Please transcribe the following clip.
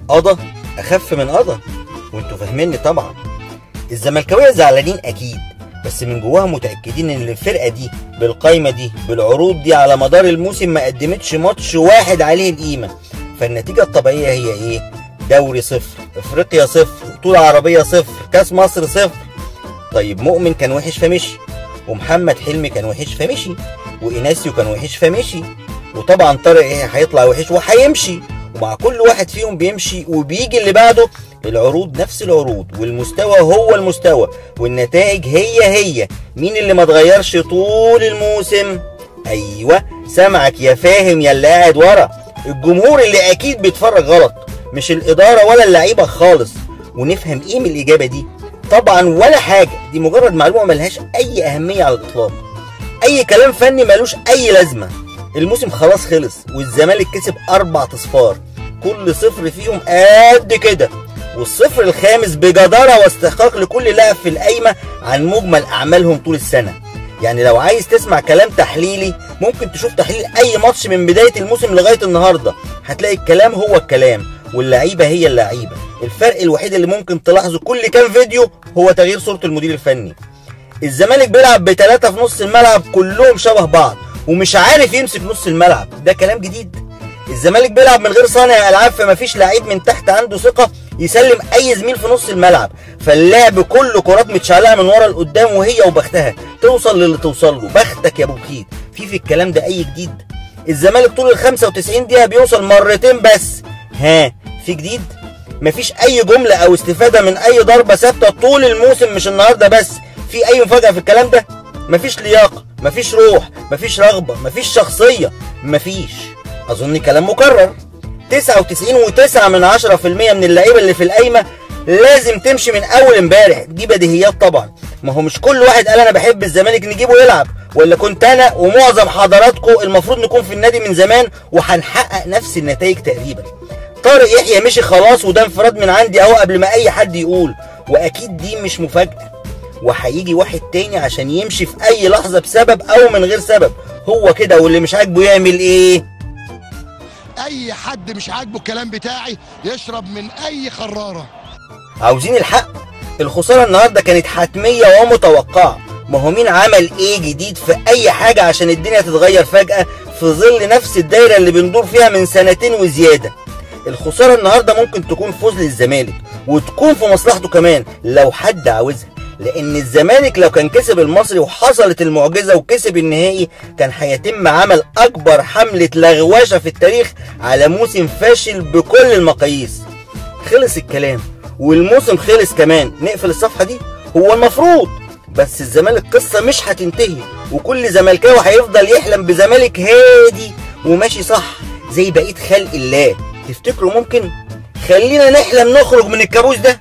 قضا اخف من قضا، وانتوا فاهميني طبعا. الزملكاويه زعلانين اكيد، بس من جواهم متاكدين ان الفرقه دي بالقايمه دي بالعروض دي على مدار الموسم ما قدمتش ماتش واحد عليه القيمه. فالنتيجه الطبيعيه هي ايه؟ دوري صفر، افريقيا صفر، بطوله عربيه صفر، كاس مصر صفر. طيب مؤمن كان وحش فمشي، ومحمد حلمي كان وحش فمشي، وإناسيو كان وحش فمشي، وطبعا طارق هيطلع وحش وهيمشي. ومع كل واحد فيهم بيمشي وبيجي اللي بعده، العروض نفس العروض، والمستوى هو المستوى، والنتائج هي. مين اللي ما اتغيرش طول الموسم؟ ايوه سامعك يا فاهم يا اللي قاعد ورا، الجمهور اللي اكيد بيتفرج غلط، مش الاداره ولا اللعيبه خالص. ونفهم ايه من الاجابه دي؟ طبعا ولا حاجه، دي مجرد معلومه ملهاش اي اهميه على الاطلاق، اي كلام فني ملوش اي لازمه. الموسم خلاص خلص، والزمالك كسب 4 اصفار، كل صفر فيهم قد كده، والصفر الخامس بجدارة واستحقاق لكل لاعب في القايمة عن مجمل أعمالهم طول السنة. يعني لو عايز تسمع كلام تحليلي ممكن تشوف تحليل أي ماتش من بداية الموسم لغاية النهاردة، هتلاقي الكلام هو الكلام، واللعيبة هي اللعيبة. الفرق الوحيد اللي ممكن تلاحظه كل كام فيديو هو تغيير صورة المدير الفني. الزمالك بيلعب ب3 في نص الملعب كلهم شبه بعض، ومش عارف يمسك نص الملعب، ده كلام جديد. الزمالك بيلعب من غير صانع العاب، فمفيش لعيب من تحت عنده ثقه يسلم اي زميل في نص الملعب، فاللعب كله كرات متشعلقه من ورا لقدام، وهي وبختها توصل للي توصل له. بختك يا ابو بخيت، في الكلام ده اي جديد؟ الزمالك طول ال 95 دقيقه بيوصل مرتين بس، في جديد؟ مفيش اي جمله او استفاده من اي ضربه ثابته طول الموسم، مش النهارده بس. في اي مفاجاه في الكلام ده؟ مفيش لياقه، مفيش روح، مفيش رغبه، مفيش شخصيه، مفيش. اظن كلام مكرر. 99.9% من اللعيبه اللي في القايمه لازم تمشي من اول امبارح، دي بديهيات طبعا. ما هو مش كل واحد قال انا بحب الزمالك نجيبه يلعب، ولا كنت انا ومعظم حضراتكم المفروض نكون في النادي من زمان وهنحقق نفس النتائج تقريبا. طارق يحيى مشي خلاص، وده انفراد من عندي اهو قبل ما اي حد يقول، واكيد دي مش مفاجاه، وهيجي واحد تاني عشان يمشي في اي لحظه بسبب او من غير سبب، هو كده. واللي مش عاجبه يعمل ايه؟ اي حد مش عاجبه الكلام بتاعي يشرب من اي خراره. عاوزين الحق، الخساره النهارده كانت حتميه ومتوقعه. ما هو مين عمل ايه جديد في اي حاجه عشان الدنيا تتغير فجاه في ظل نفس الدايره اللي بندور فيها من سنتين وزياده؟ الخساره النهارده ممكن تكون فوز للزمالك، وتكون في مصلحته كمان لو حد عاوزها، لان الزمالك لو كان كسب المصري وحصلت المعجزه وكسب النهائي، كان هيتم عمل اكبر حمله لغوشه في التاريخ على موسم فاشل بكل المقاييس. خلص الكلام والموسم خلص كمان، نقفل الصفحه دي هو المفروض. بس الزمالك قصه مش هتنتهي، وكل زملكاوي هيفضل يحلم بزمالك هادي وماشي صح زي بقيه خلق الله. تفتكروا ممكن؟ خلينا نحلم نخرج من الكابوس ده.